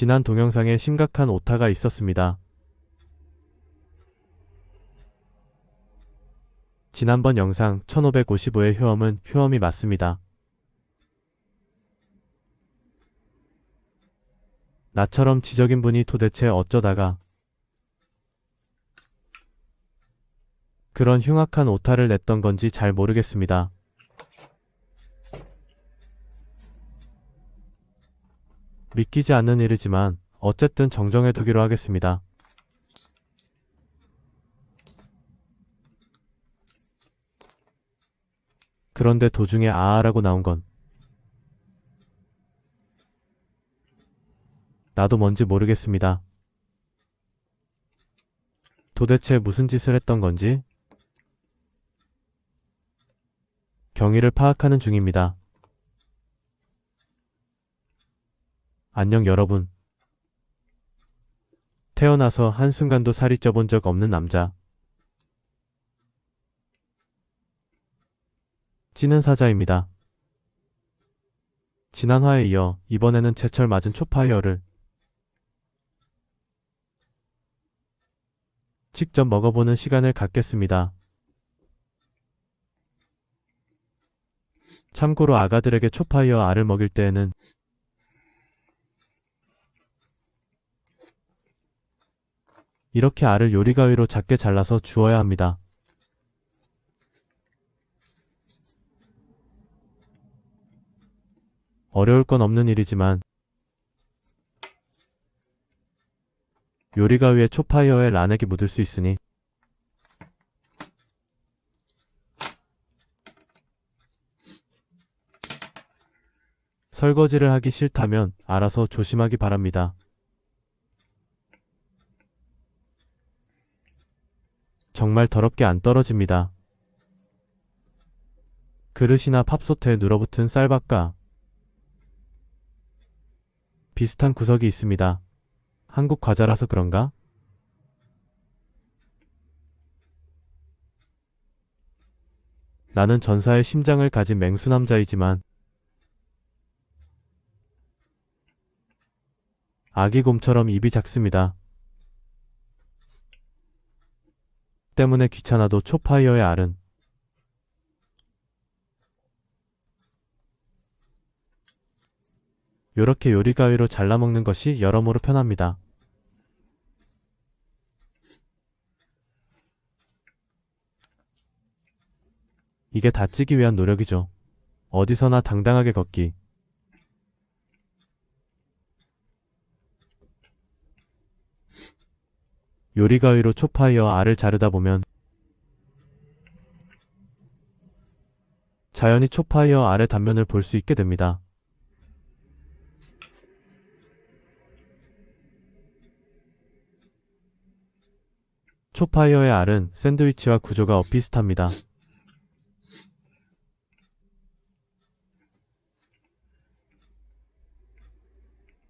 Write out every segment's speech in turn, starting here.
지난 동영상에 심각한 오타가 있었습니다. 지난번 영상 1555의 효험은 효험이 맞습니다. 나처럼 지적인 분이 도대체 어쩌다가 그런 흉악한 오타를 냈던 건지 잘 모르겠습니다. 믿기지 않는 일이지만 어쨌든 정정해두기로 하겠습니다. 그런데 도중에 아아라고 나온 건 나도 뭔지 모르겠습니다. 도대체 무슨 짓을 했던 건지 경위를 파악하는 중입니다. 안녕 여러분. 태어나서 한순간도 살이 쪄본 적 없는 남자. 찌는 사자입니다. 지난 화에 이어 이번에는 제철 맞은 초파이어를 직접 먹어보는 시간을 갖겠습니다. 참고로 아가들에게 초파이어 알을 먹일 때에는 이렇게 알을 요리가위로 작게 잘라서 주어야 합니다. 어려울 건 없는 일이지만 요리가위에 초파이어에 란액이 묻을 수 있으니 설거지를 하기 싫다면 알아서 조심하기 바랍니다. 정말 더럽게 안 떨어집니다. 그릇이나 팝솥에 눌어붙은 쌀밥과 비슷한 구석이 있습니다. 한국 과자라서 그런가? 나는 전사의 심장을 가진 맹수남자이지만 아기곰처럼 입이 작습니다. 때문에 귀찮아도 초파이어의 알은 요렇게 요리가위로 잘라먹는 것이 여러모로 편합니다. 이게 다 찌기 위한 노력이죠. 어디서나 당당하게 걷기. 요리가위로 초파이어 알을 자르다 보면 자연히 초파이어 알의 단면을 볼 수 있게 됩니다. 초파이어의 알은 샌드위치와 구조가 비슷합니다.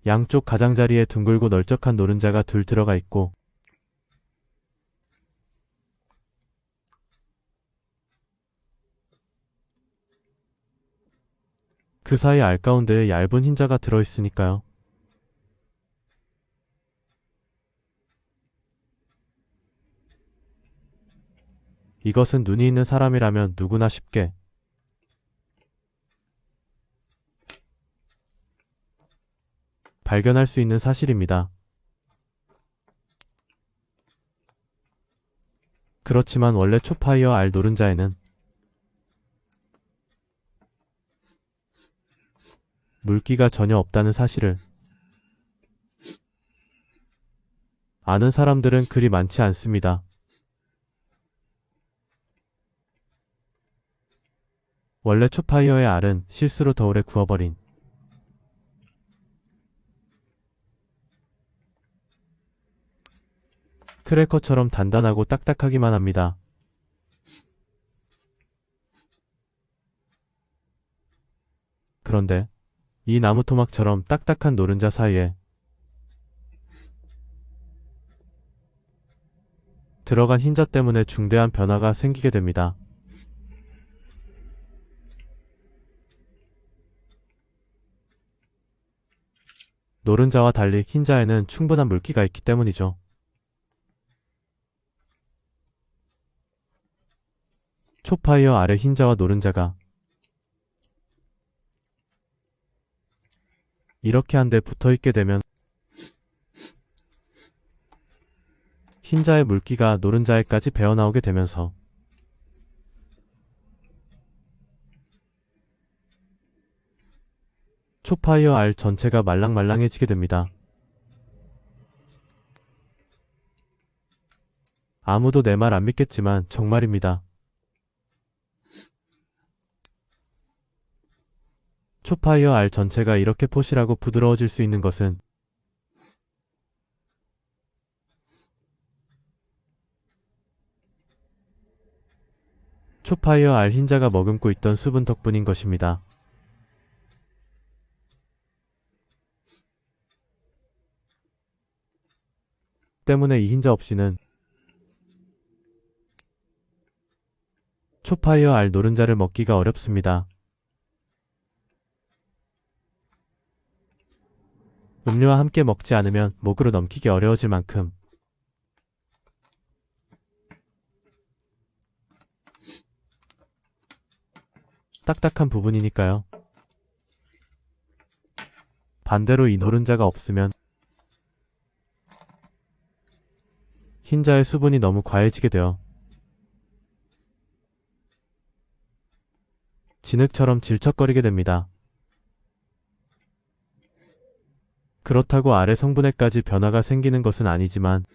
양쪽 가장자리에 둥글고 널쩍한 노른자가 둘 들어가 있고 그 사이 알 가운데에 얇은 흰자가 들어있으니까요. 이것은 눈이 있는 사람이라면 누구나 쉽게 발견할 수 있는 사실입니다. 그렇지만 원래 초파이어 알 노른자에는 물기가 전혀 없다는 사실을 아는 사람들은 그리 많지 않습니다. 원래 초파이어의 알은 실수로 더 오래 구워버린 크래커처럼 단단하고 딱딱하기만 합니다. 그런데 이 나무토막처럼 딱딱한 노른자 사이에 들어간 흰자 때문에 중대한 변화가 생기게 됩니다. 노른자와 달리 흰자에는 충분한 물기가 있기 때문이죠. 초파이어 아래 흰자와 노른자가 이렇게 한데 붙어있게 되면 흰자의 물기가 노른자에까지 배어나오게 되면서 초파이어 알 전체가 말랑말랑해지게 됩니다. 아무도 내 말 안 믿겠지만 정말입니다. 초파이어 알 전체가 이렇게 포실하고 부드러워질 수 있는 것은 초파이어 알 흰자가 머금고 있던 수분 덕분인 것입니다. 때문에 이 흰자 없이는 초파이어 알 노른자를 먹기가 어렵습니다. 음료와 함께 먹지 않으면 목으로 넘기기 어려워질 만큼 딱딱한 부분이니까요. 반대로 이 노른자가 없으면 흰자의 수분이 너무 과해지게 되어 진흙처럼 질척거리게 됩니다. 그렇다고 아래 성분에까지 변화가 생기는 것은 아니지만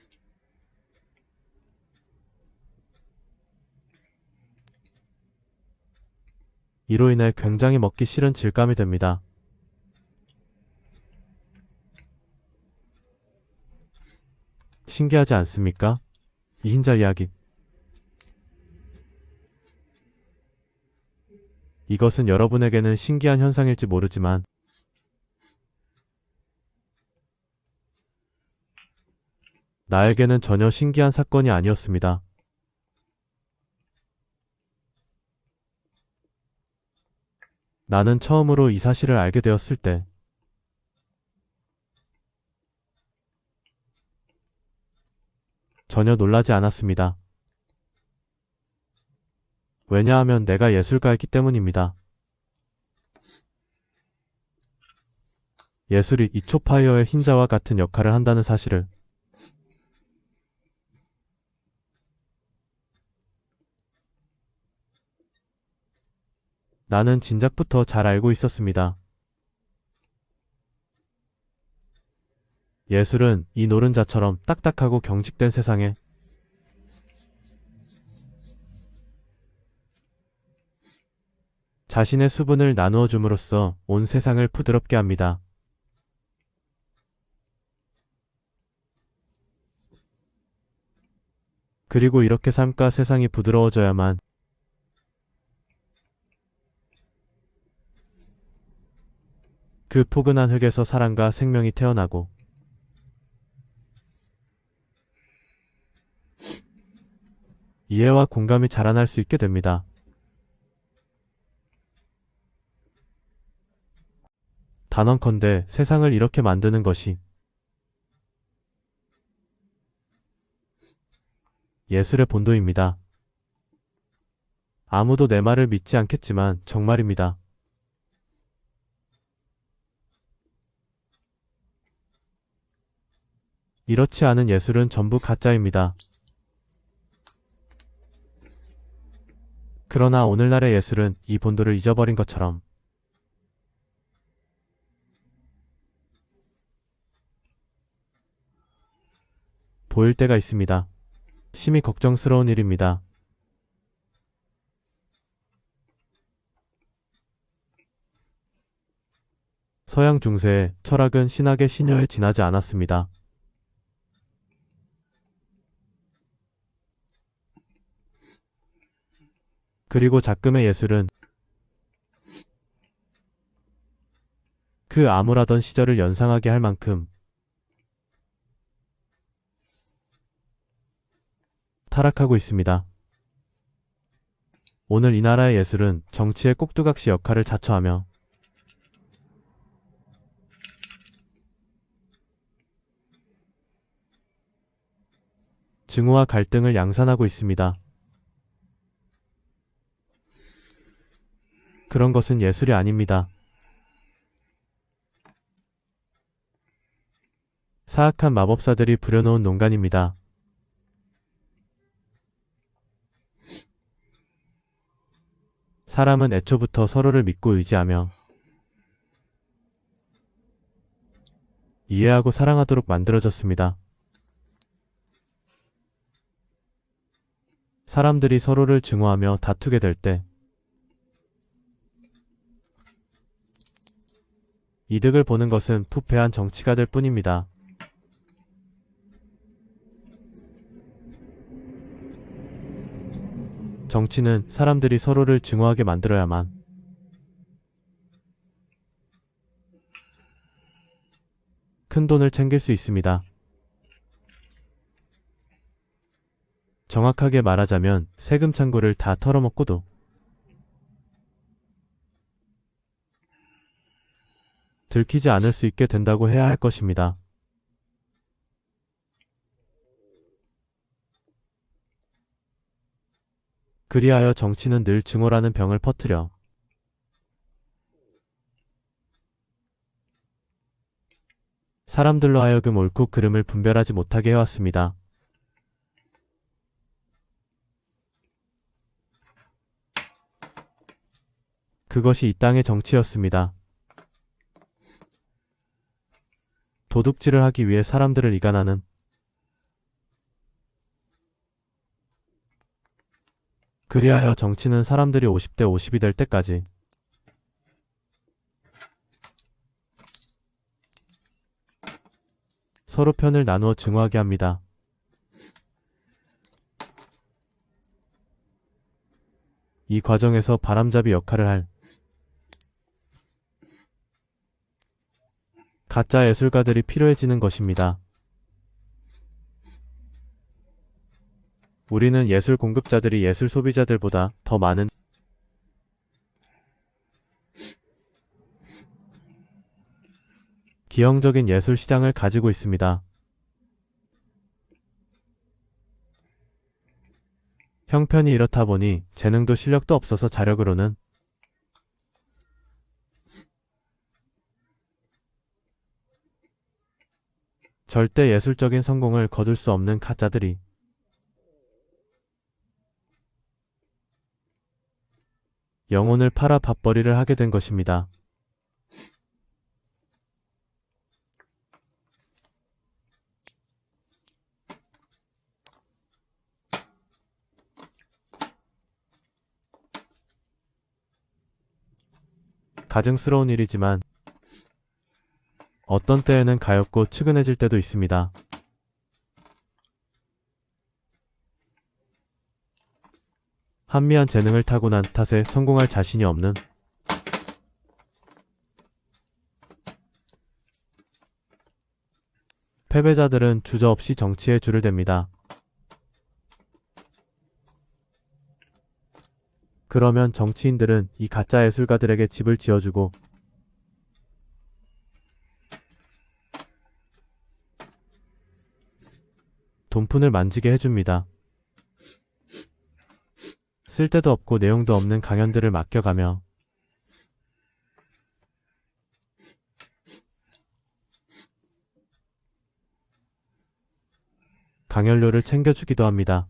이로 인해 굉장히 먹기 싫은 질감이 됩니다. 신기하지 않습니까? 이 흰자 이야기. 이것은 여러분에게는 신기한 현상일지 모르지만 나에게는 전혀 신기한 사건이 아니었습니다. 나는 처음으로 이 사실을 알게 되었을 때 전혀 놀라지 않았습니다. 왜냐하면 내가 예술가였기 때문입니다. 예술이 이 초파이어의 흰자와 같은 역할을 한다는 사실을 나는 진작부터 잘 알고 있었습니다. 예술은 이 노른자처럼 딱딱하고 경직된 세상에 자신의 수분을 나누어 줌으로써 온 세상을 부드럽게 합니다. 그리고 이렇게 삶과 세상이 부드러워져야만 그 포근한 흙에서 사랑과 생명이 태어나고 이해와 공감이 자라날 수 있게 됩니다. 단언컨대 세상을 이렇게 만드는 것이 예술의 본도입니다. 아무도 내 말을 믿지 않겠지만 정말입니다. 이렇지 않은 예술은 전부 가짜입니다. 그러나 오늘날의 예술은 이 본도를 잊어버린 것처럼 보일 때가 있습니다. 심히 걱정스러운 일입니다. 서양 중세의 철학은 신학의 신여에 지나지 않았습니다. 그리고 작금의 예술은 그 암울하던 시절을 연상하게 할 만큼 타락하고 있습니다. 오늘 이 나라의 예술은 정치의 꼭두각시 역할을 자처하며 증오와 갈등을 양산하고 있습니다. 그런 것은 예술이 아닙니다. 사악한 마법사들이 부려놓은 농간입니다. 사람은 애초부터 서로를 믿고 의지하며 이해하고 사랑하도록 만들어졌습니다. 사람들이 서로를 증오하며 다투게 될 때 이득을 보는 것은 부패한 정치가 될 뿐입니다. 정치는 사람들이 서로를 증오하게 만들어야만 큰 돈을 챙길 수 있습니다. 정확하게 말하자면 세금 창고를 다 털어먹고도 들키지 않을 수 있게 된다고 해야 할 것입니다. 그리하여 정치는 늘 증오라는 병을 퍼뜨려 사람들로 하여금 옳고 그름을 분별하지 못하게 해왔습니다. 그것이 이 땅의 정치였습니다. 도둑질을 하기 위해 사람들을 이간하는 그리하여 정치는 사람들이 50대 50이 될 때까지 서로 편을 나누어 증오하게 합니다. 이 과정에서 바람잡이 역할을 할 가짜 예술가들이 필요해지는 것입니다. 우리는 예술 공급자들이 예술 소비자들보다 더 많은 기형적인 예술 시장을 가지고 있습니다. 형편이 이렇다 보니 재능도 실력도 없어서 자력으로는 절대 예술적인 성공을 거둘 수 없는 가짜들이 영혼을 팔아 밥벌이를 하게 된 것입니다. 가증스러운 일이지만 어떤 때에는 가엾고 측은해질 때도 있습니다. 한미한 재능을 타고난 탓에 성공할 자신이 없는 패배자들은 주저없이 정치에 줄을 댑니다. 그러면 정치인들은 이 가짜 예술가들에게 집을 지어주고 돈푼을 만지게 해줍니다. 쓸데도 없고 내용도 없는 강연들을 맡겨가며 강연료를 챙겨주기도 합니다.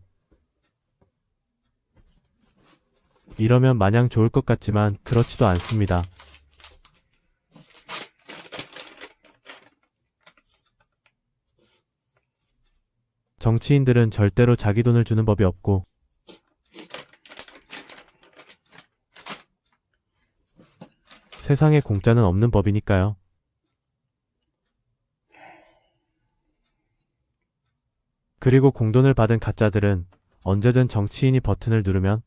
이러면 마냥 좋을 것 같지만 그렇지도 않습니다. 정치인들은 절대로 자기 돈을 주는 법이 없고 세상에 공짜는 없는 법이니까요. 그리고 공돈을 받은 가짜들은 언제든 정치인이 버튼을 누르면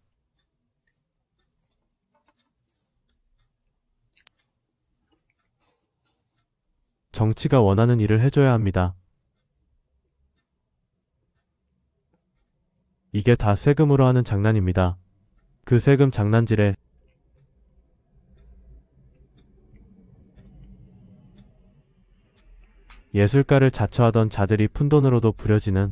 정치가 원하는 일을 해줘야 합니다. 이게 다 세금으로 하는 장난입니다. 그 세금 장난질에 예술가를 자처하던 자들이 푼돈으로도 부려지는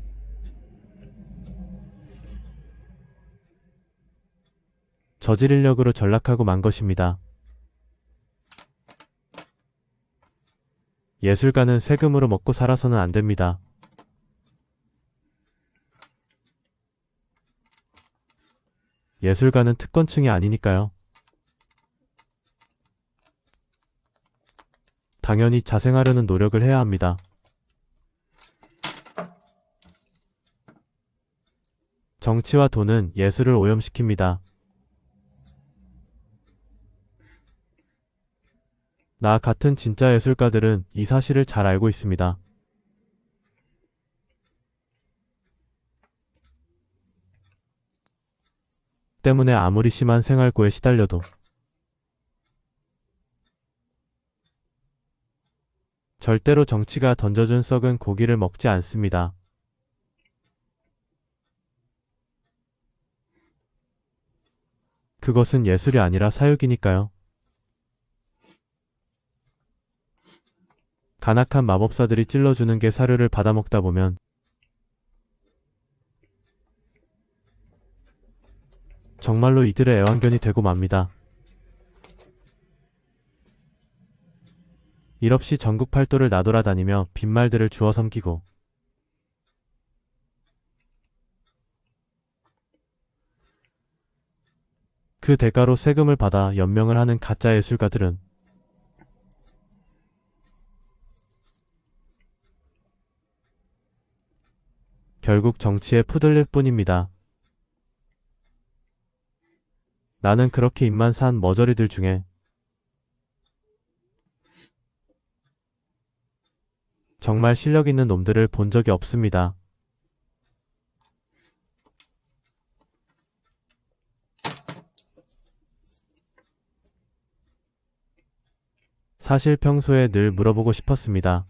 저질 인력으로 전락하고 만 것입니다. 예술가는 세금으로 먹고 살아서는 안 됩니다. 예술가는 특권층이 아니니까요. 당연히 자생하려는 노력을 해야 합니다. 정치와 돈은 예술을 오염시킵니다. 나 같은 진짜 예술가들은 이 사실을 잘 알고 있습니다. 때문에 아무리 심한 생활고에 시달려도 절대로 정치가 던져준 썩은 고기를 먹지 않습니다. 그것은 예술이 아니라 사육이니까요. 간악한 마법사들이 찔러주는 게 사료를 받아먹다 보면 정말로 이들의 애완견이 되고 맙니다. 일 없이 전국 팔도를 나돌아다니며 빈말들을 주워 섬기고 그 대가로 세금을 받아 연명을 하는 가짜 예술가들은 결국 정치에 푸들릴 뿐입니다. 나는 그렇게 입만 산 머저리들 중에 정말 실력 있는 놈들을 본 적이 없습니다. 사실 평소에 늘 물어보고 싶었습니다.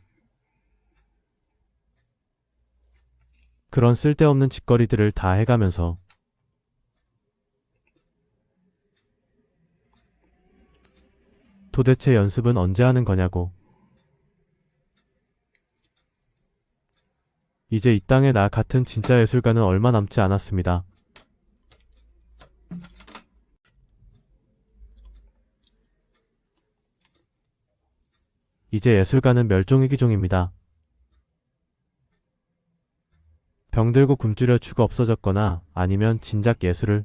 그런 쓸데없는 짓거리들을 다 해가면서 도대체 연습은 언제 하는 거냐고. 이제 이 땅에 나 같은 진짜 예술가는 얼마 남지 않았습니다. 이제 예술가는 멸종위기종입니다. 병들고 굶주려 죽어 없어졌거나 아니면 진작 예술을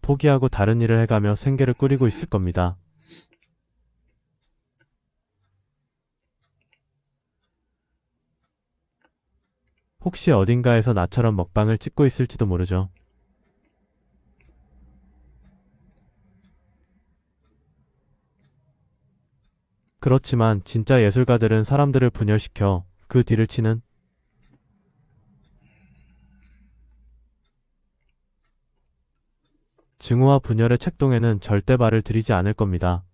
포기하고 다른 일을 해가며 생계를 꾸리고 있을 겁니다. 혹시 어딘가에서 나처럼 먹방을 찍고 있을지도 모르죠. 그렇지만 진짜 예술가들은 사람들을 분열시켜 그 뒤를 치는 증오와 분열의 책동에는 절대 발을 들이지 않을 겁니다.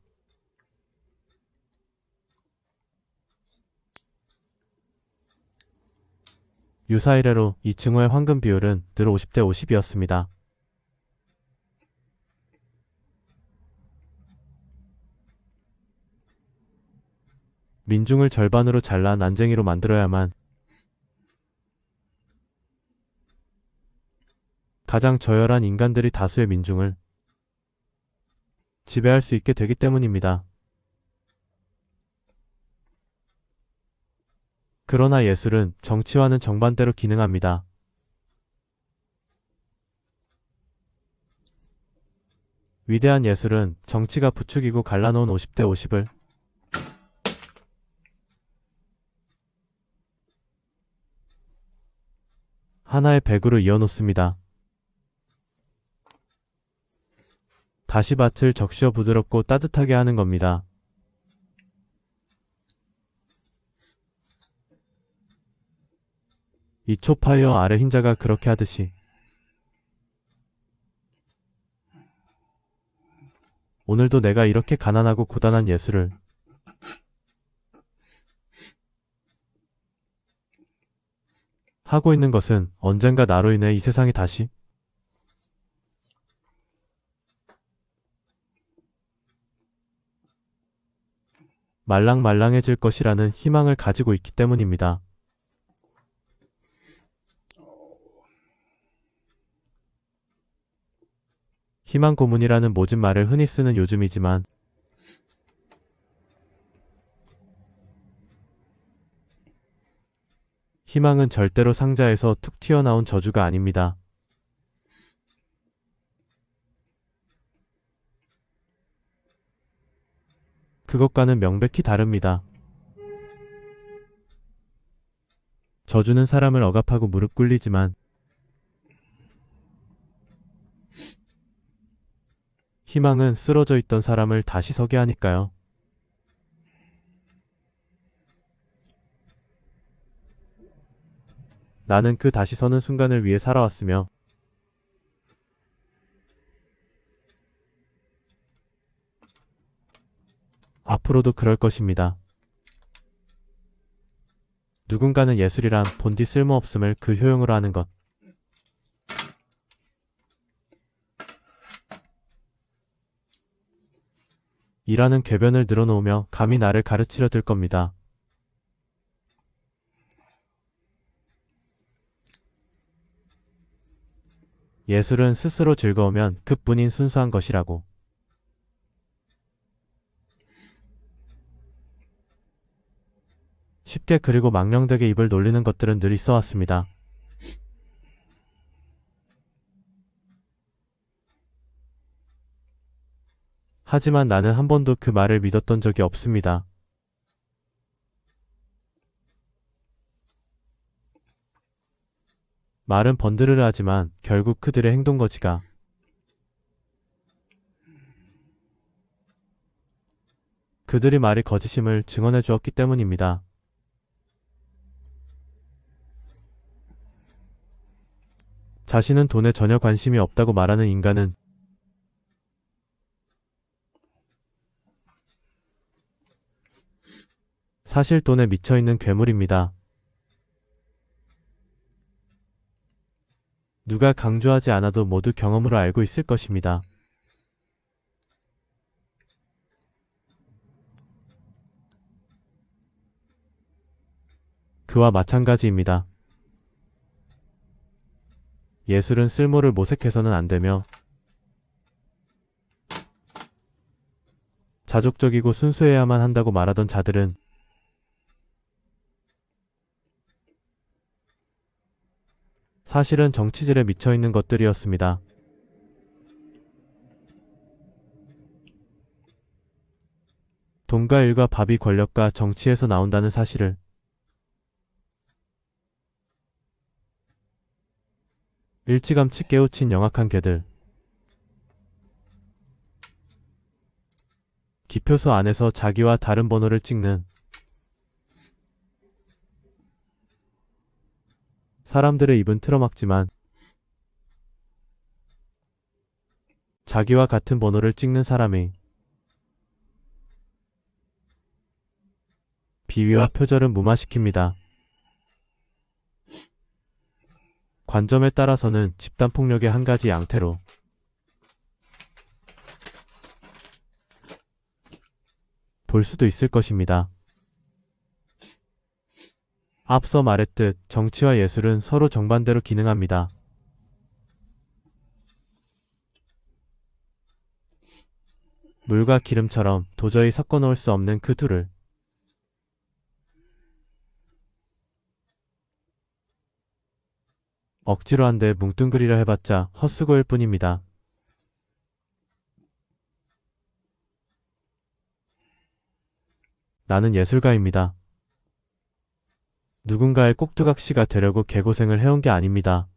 유사 이래로 이 증오의 황금 비율은 늘 50대 50이었습니다. 민중을 절반으로 잘라 난쟁이로 만들어야만 가장 저열한 인간들이 다수의 민중을 지배할 수 있게 되기 때문입니다. 그러나 예술은 정치와는 정반대로 기능합니다. 위대한 예술은 정치가 부추기고 갈라놓은 50대 50을 하나의 백으로 이어놓습니다. 다시 밭을 적셔 부드럽고 따뜻하게 하는 겁니다. 이 초파이어 아래 흰자가 그렇게 하듯이 오늘도 내가 이렇게 가난하고 고단한 예술을 하고 있는 것은 언젠가 나로 인해 이 세상이 다시 말랑말랑해질 것이라는 희망을 가지고 있기 때문입니다. 희망 고문이라는 모진 말을 흔히 쓰는 요즘이지만 희망은 절대로 상자에서 툭 튀어나온 저주가 아닙니다. 그것과는 명백히 다릅니다. 저주는 사람을 억압하고 무릎 꿇리지만 희망은 쓰러져 있던 사람을 다시 서게 하니까요. 나는 그 다시 서는 순간을 위해 살아왔으며 앞으로도 그럴 것입니다. 누군가는 예술이란 본디 쓸모없음을 그 효용으로 하는 것. 이라는 궤변을 늘어놓으며 감히 나를 가르치려 들 겁니다. 예술은 스스로 즐거우면 그뿐인 순수한 것이라고. 쉽게 그리고 망령되게 입을 놀리는 것들은 늘 있어 왔습니다. 하지만 나는 한 번도 그 말을 믿었던 적이 없습니다. 말은 번드르르 하지만 결국 그들의 행동거지가 그들의 말이 거짓임을 증언해 주었기 때문입니다. 자신은 돈에 전혀 관심이 없다고 말하는 인간은 사실 돈에 미쳐있는 괴물입니다. 누가 강조하지 않아도 모두 경험으로 알고 있을 것입니다. 그와 마찬가지입니다. 예술은 쓸모를 모색해서는 안 되며 자족적이고 순수해야만 한다고 말하던 자들은 사실은 정치질에 미쳐있는 것들이었습니다. 돈과 일과 밥이 권력과 정치에서 나온다는 사실을 일찌감치 깨우친 영악한 개들. 기표소 안에서 자기와 다른 번호를 찍는 사람들의 입은 틀어막지만 자기와 같은 번호를 찍는 사람의 비위와 표절은 무마시킵니다. 관점에 따라서는 집단폭력의 한 가지 양태로 볼 수도 있을 것입니다. 앞서 말했듯 정치와 예술은 서로 정반대로 기능합니다. 물과 기름처럼 도저히 섞어 놓을 수 없는 그 둘을 억지로 한데 뭉뚱그리려 해봤자 헛수고일 뿐입니다. 나는 예술가입니다. 누군가의 꼭두각시가 되려고 개고생을 해온 게 아닙니다.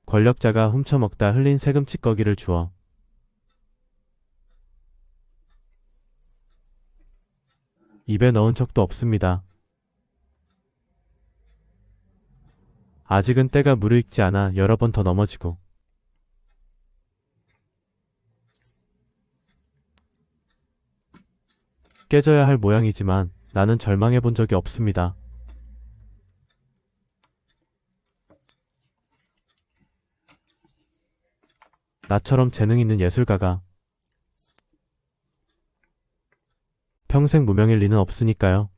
권력자가 훔쳐먹다 흘린 세금 찌꺼기를 주워 입에 넣은 적도 없습니다. 아직은 때가 무르익지 않아 여러 번 더 넘어지고 깨져야 할 모양이지만 나는 절망해 본 적이 없습니다. 나처럼 재능 있는 예술가가 평생 무명일 리는 없으니까요.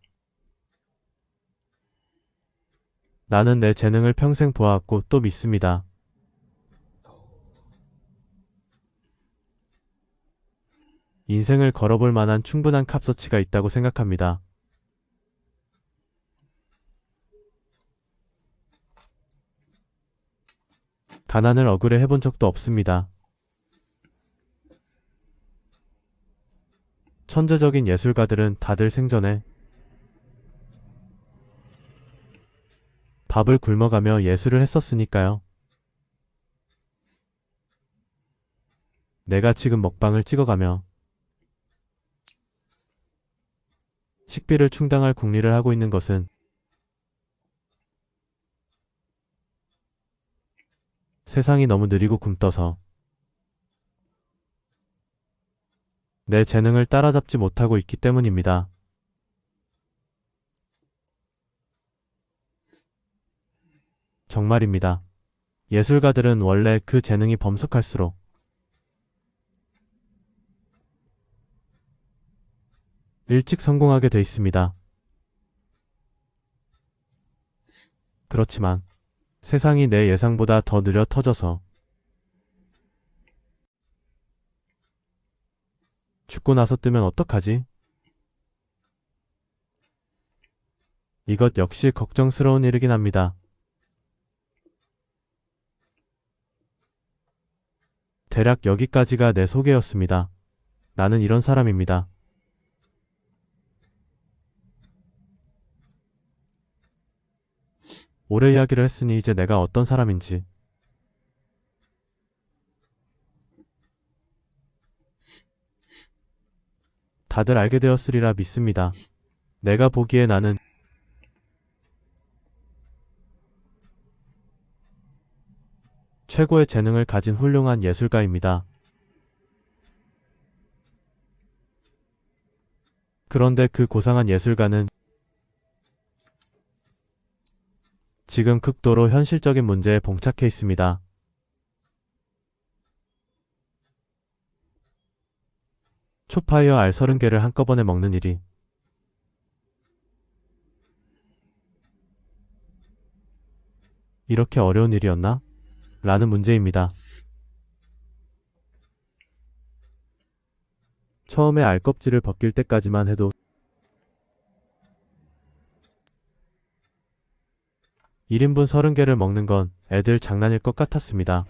나는 내 재능을 평생 보았고 또 믿습니다. 인생을 걸어볼 만한 충분한 값어치가 있다고 생각합니다. 가난을 억울해 해본 적도 없습니다. 천재적인 예술가들은 다들 생전에 밥을 굶어가며 예술을 했었으니까요. 내가 지금 먹방을 찍어가며 식비를 충당할 궁리를 하고 있는 것은 세상이 너무 느리고 굼떠서 내 재능을 따라잡지 못하고 있기 때문입니다. 정말입니다. 예술가들은 원래 그 재능이 범석할수록 일찍 성공하게 돼 있습니다. 그렇지만 세상이 내 예상보다 더 느려 터져서 죽고 나서 뜨면 어떡하지? 이것 역시 걱정스러운 일이긴 합니다. 대략 여기까지가 내 소개였습니다. 나는 이런 사람입니다. 오래 이야기를 했으니 이제 내가 어떤 사람인지 다들 알게 되었으리라 믿습니다. 내가 보기에 나는 최고의 재능을 가진 훌륭한 예술가입니다. 그런데 그 고상한 예술가는 지금 극도로 현실적인 문제에 봉착해 있습니다. 초파이어 알 30개를 한꺼번에 먹는 일이 이렇게 어려운 일이었나? 라는 문제입니다. 처음에 알 껍질을 벗길 때까지만 해도 1인분 30개를 먹는 건 애들 장난일 것 같았습니다.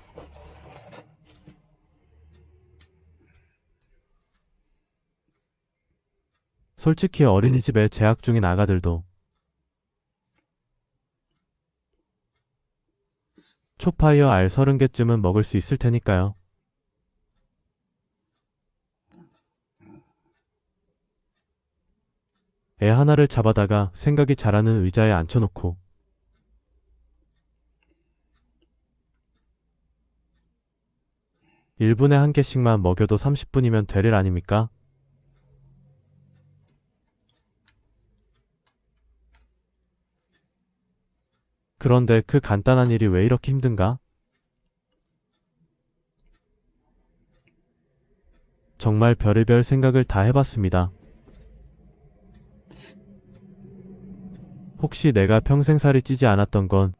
솔직히 어린이집에 재학 중인 아가들도 초파이어 알 30개쯤은 먹을 수 있을 테니까요. 애 하나를 잡아다가 생각이 자라는 의자에 앉혀놓고 1분에 한 개씩만 먹여도 30분이면 될 일 아닙니까? 그런데 그 간단한 일이 왜 이렇게 힘든가? 정말 별의별 생각을 다 해봤습니다. 혹시 내가 평생 살이 찌지 않았던 건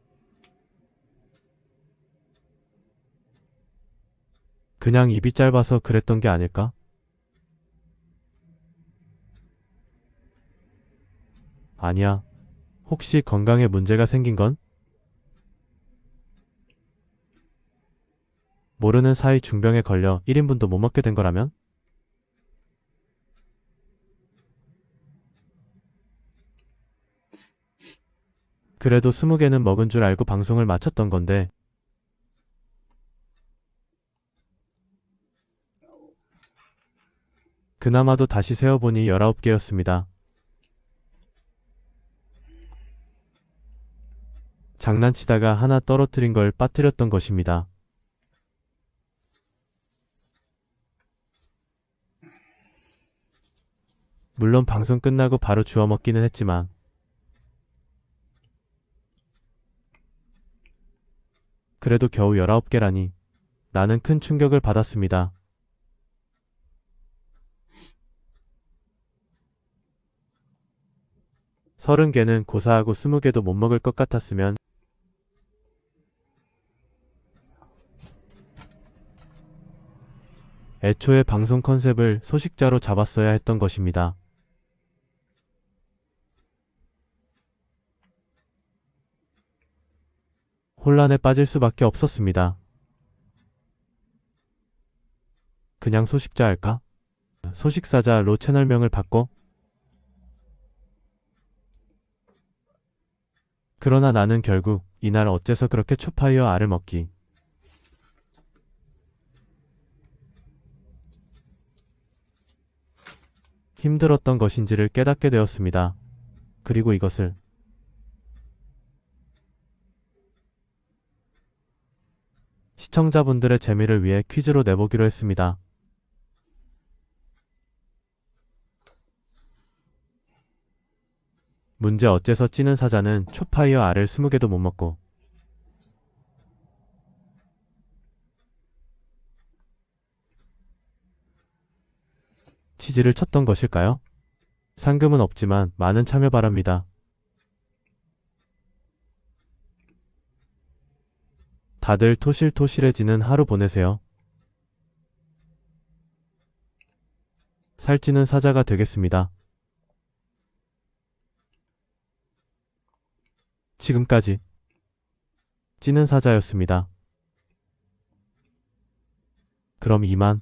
그냥 입이 짧아서 그랬던 게 아닐까? 아니야. 혹시 건강에 문제가 생긴 건? 모르는 사이 중병에 걸려 1인분도 못 먹게 된 거라면? 그래도 20개는 먹은 줄 알고 방송을 마쳤던 건데 그나마도 다시 세어보니 19개였습니다. 장난치다가 하나 떨어뜨린 걸 빠뜨렸던 것입니다. 물론 방송 끝나고 바로 주워 먹기는 했지만 그래도 겨우 19개라니 나는 큰 충격을 받았습니다. 30개는 고사하고 20개도 못 먹을 것 같았으면 애초에 방송 컨셉을 소식자로 잡았어야 했던 것입니다. 혼란에 빠질 수밖에 없었습니다. 그냥 소식자 할까? 소식사자로 채널명을 바꿔? 그러나 나는 결국 이날 어째서 그렇게 초파이어 알을 먹기 힘들었던 것인지를 깨닫게 되었습니다. 그리고 이것을 시청자분들의 재미를 위해 퀴즈로 내보기로 했습니다. 문제 어째서 찌는 사자는 초파이어 알을 20개도 못 먹고 치즈를 쳤던 것일까요? 상금은 없지만 많은 참여 바랍니다. 다들 토실토실해지는 하루 보내세요. 살찌는 사자가 되겠습니다. 지금까지 찌는 사자였습니다. 그럼 이만.